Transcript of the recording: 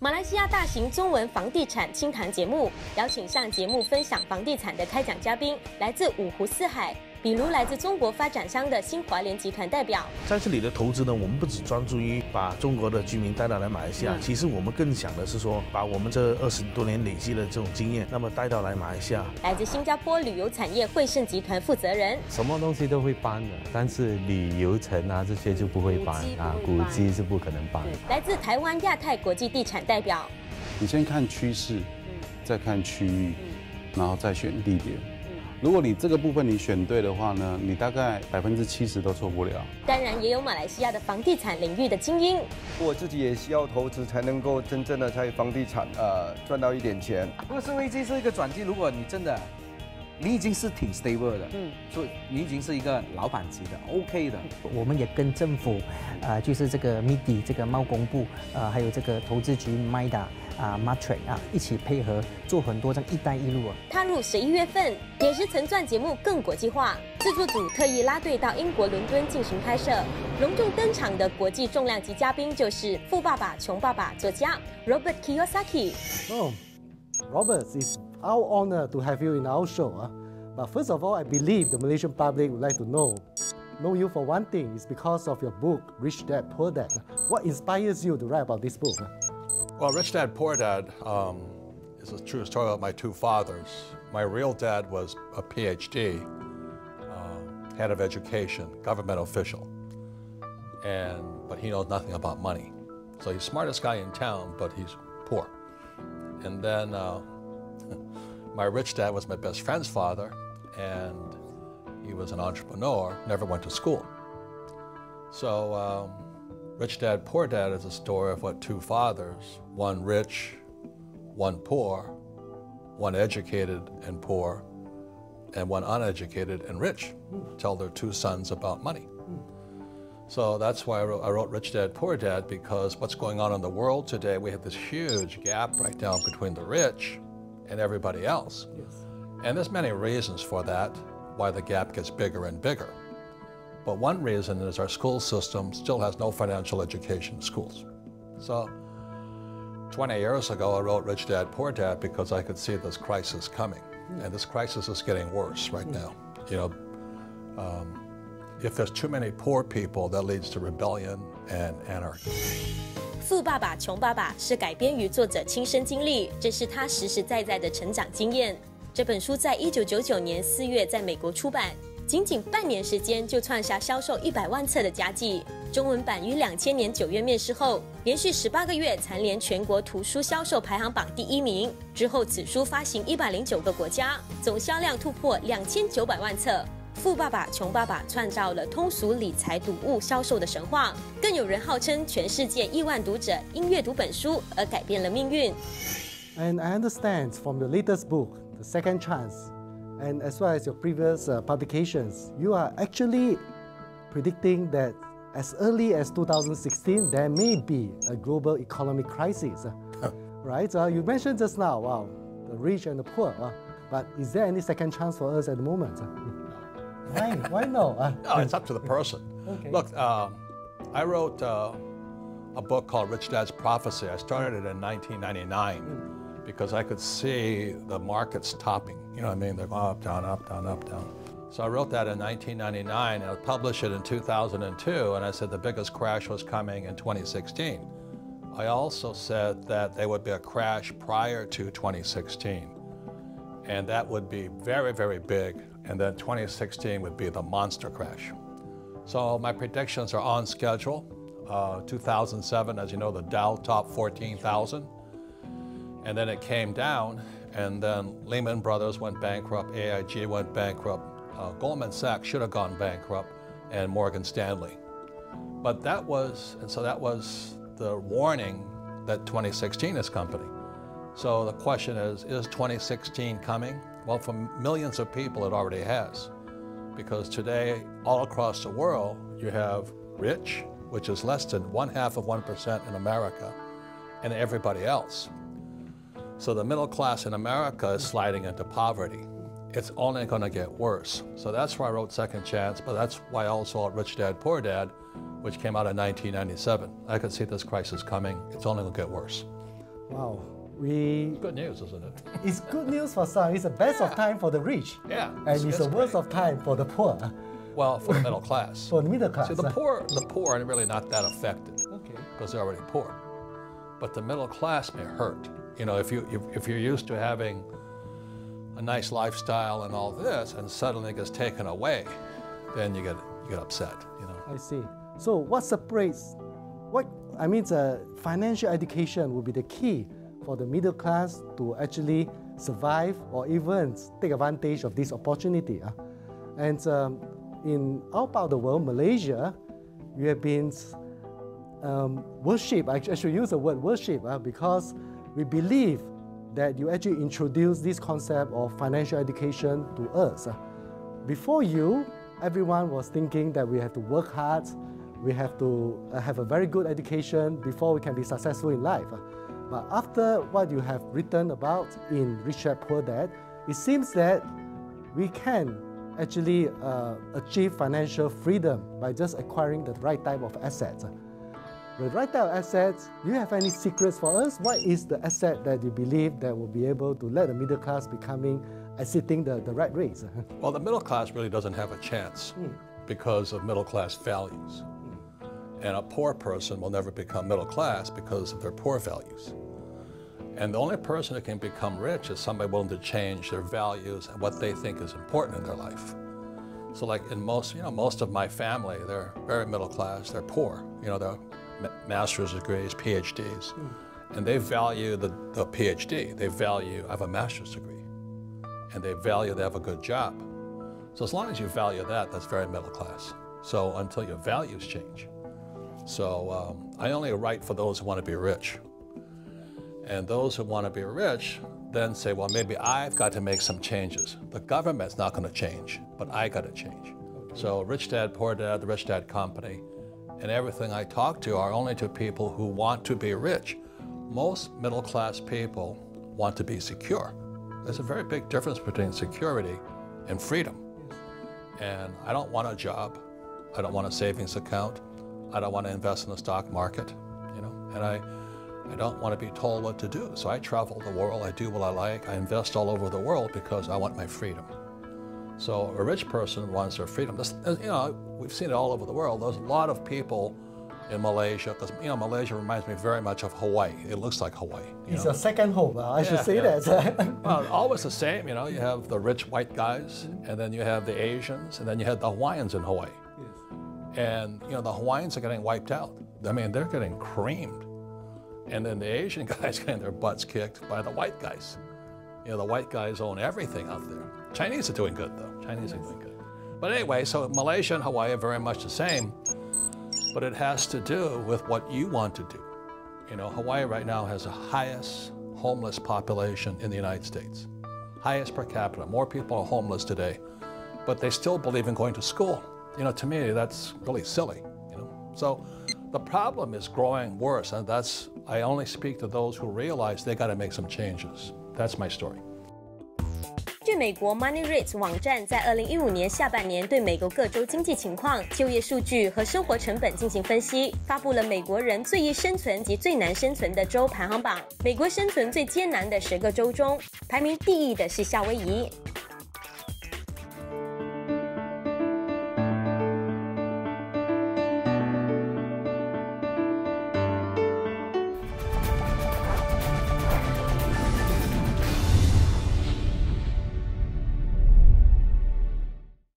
马来西亚大型中文房地产清谈节目，邀请上节目分享房地产的开讲嘉宾来自五湖四海。比如来自中国发展商的新华联集团代表，在这里的投资呢，我们不只专注于把中国的居民带到来马来西亚，其实我们更想的是说，把我们这20多年累积的这种经验，那么带到来马来西亚。来自新加坡旅游产业汇盛集团负责人，什么东西都会搬的，但是旅游城啊这些就不会搬啊，古迹是不可能搬。来自台湾亚太国际地产代表，你先看趋势，再看区域，然后再选地点。如果你这个部分你选对的话呢，你大概70%都错不了。当然也有马来西亚的房地产领域的精英。我自己也需要投资，才能够真正的在房地产赚到一点钱。不是危机是一个转机，如果你真的，你已经是挺 stable 的，所以你已经是一个老板级的 ，OK 的。我们也跟政府，就是这个 MIDI 这个贸工部，还有这个投资局 MIDA。Matrix 一起配合做很多这样“一带一路”踏入11月份，点石成钻节目更国际化，制作组特意拉队到英国伦敦进行拍摄。隆重登场的国际重量级嘉宾就是《富爸爸穷爸爸》作家 Robert Kiyosaki。Robert, it's our honor to have you in our show. But first of all, I believe the Malaysian public would like to know you for one thing is because of your book, Rich Dad, Poor Dad. What inspires you to write about this book? Well, Rich Dad, Poor Dad is a true story about my two fathers. My real dad was a PhD, head of education, government official, but he knows nothing about money. So he's the smartest guy in town, but he's poor. And then my rich dad was my best friend's father, and he was an entrepreneur, never went to school. So Rich Dad, Poor Dad is a story of what two fathers, one rich, one poor, one educated and poor, and one uneducated and rich, tell their two sons about money. So that's why I wrote Rich Dad, Poor Dad, because what's going on in the world today, we have this huge gap right now between the rich and everybody else. Yes. And there's many reasons for that, why the gap gets bigger and bigger. But one reason is our school system still has no financial education in schools. So 20 years ago, I wrote Rich Dad, Poor Dad because I could see this crisis coming. And this crisis is getting worse right now. You know, if there's too many poor people, that leads to rebellion and anarchy. 富爸爸穷爸爸是改编于作者亲身经历，这是他实实在在的成长经验。这本书在1999年4月在美国出版。仅仅半年时间就创下销售100万册的佳绩，中文版于2000年9月面世后，连续18个月蝉联全国图书销售排行榜第1名。之后，此书发行109个国家，总销量突破2900万册。富爸爸穷爸爸创造了通俗理财读物销售的神话，更有人号称全世界亿万读者因阅读本书而改变了命运。And I understand from your latest book, The Second Chance.And as well as your previous publications, you are actually predicting that as early as 2016, there may be a global economic crisis, right? You mentioned just now, wow, the rich and the poor, but is there any second chance for us at the moment? Why no? No, it's up to the person. Okay. Look, I wrote a book called Rich Dad's Prophecy. I started it in 1999. Because I could see the markets topping. You know what I mean? They're going up, down, up, down, up, down. So I wrote that in 1999, and I published it in 2002, and I said the biggest crash was coming in 2016. I also said that there would be a crash prior to 2016, and that would be very, very big, and then 2016 would be the monster crash. So my predictions are on schedule. 2007, as you know, the Dow topped 14,000. And then it came down, and then Lehman Brothers went bankrupt, AIG went bankrupt, Goldman Sachs should have gone bankrupt, and Morgan Stanley. But that was the warning that 2016 is coming. So the question is 2016 coming? Well, for millions of people, it already has. Because today, all across the world, you have rich, which is less than 0.5% in America, and everybody else. So the middle class in America is sliding into poverty. It's only going to get worse. So that's why I wrote Second Chance, but that's why I also wrote Rich Dad, Poor Dad, which came out in 1997. I could see this crisis coming. It's only going to get worse. Wow. We Good news, isn't it? It's good news for some. It's the best of time for the rich. Yeah. And it's the worst of time for the poor. Well, for the middle class. For the middle class. See, the poor are really not that affected. Okay. Because they're already poor. But the middle class may hurt. You know, if you're used to having a nice lifestyle and all this, and suddenly it gets taken away, then you get upset. You know. I see. So what separates? Financial education will be the key for the middle class to actually survive or even take advantage of this opportunity. And in our part of the world, Malaysia, we have been worship. I should use the word worship because we believe that you actually introduce this concept of financial education to us. Before you, everyone was thinking that we have to work hard, we have to have a very good education before we can be successful in life. But after what you have written about in Rich Dad Poor Dad, it seems that we can actually achieve financial freedom by just acquiring the right type of assets. The right type of assets, do you have any secrets for us? What is the asset that you believe that will be able to let the middle class exiting the right race? Well, the middle class really doesn't have a chance because of middle class values. And a poor person will never become middle class because of their poor values. And the only person that can become rich is somebody willing to change their values and what they think is important in their life. So like in most of my family, they're very middle class, they're poor. You know, they're master's degrees, PhDs. And they value the PhD. They value, I have a master's degree. And they value they have a good job. So as long as you value that, that's very middle class. So until your values change. So I only write for those who want to be rich. And those who want to be rich then say, well, maybe I've got to make some changes. The government's not going to change, but I got to change. Okay. So Rich Dad, Poor Dad, the Rich Dad Company, and everything I talk to are only to people who want to be rich. Most middle class people want to be secure. There's a very big difference between security and freedom. And I don't want a job. I don't want a savings account. I don't want to invest in the stock market, you know, and I don't want to be told what to do. So I travel the world, I do what I like, I invest all over the world because I want my freedom. So a rich person wants their freedom. This, you know, we've seen it all over the world. There's a lot of people in Malaysia, because, you know, Malaysia reminds me very much of Hawaii. It looks like Hawaii. It's a second home, I should say that. Well, always the same, you know, you have the rich white guys, and then you have the Asians, and then you have the Hawaiians in Hawaii. And, you know, the Hawaiians are getting wiped out. I mean, they're getting creamed. And then the Asian guys getting their butts kicked by the white guys. You know, the white guys own everything out there. Chinese are doing good, though. Chinese are doing good. But anyway, so Malaysia and Hawaii are very much the same, but it has to do with what you want to do. You know, Hawaii right now has the highest homeless population in the United States. Highest per capita. More people are homeless today, but they still believe in going to school. You know, to me, that's really silly, you know. So the problem is growing worse, and I only speak to those who realize they got to make some changes. That's my story. 据美国 MoneyRates 网站在2015年下半年对美国各州经济情况、就业数据和生活成本进行分析，发布了美国人最易生存及最难生存的州排行榜。美国生存最艰难的10个州中，排名第1的是夏威夷。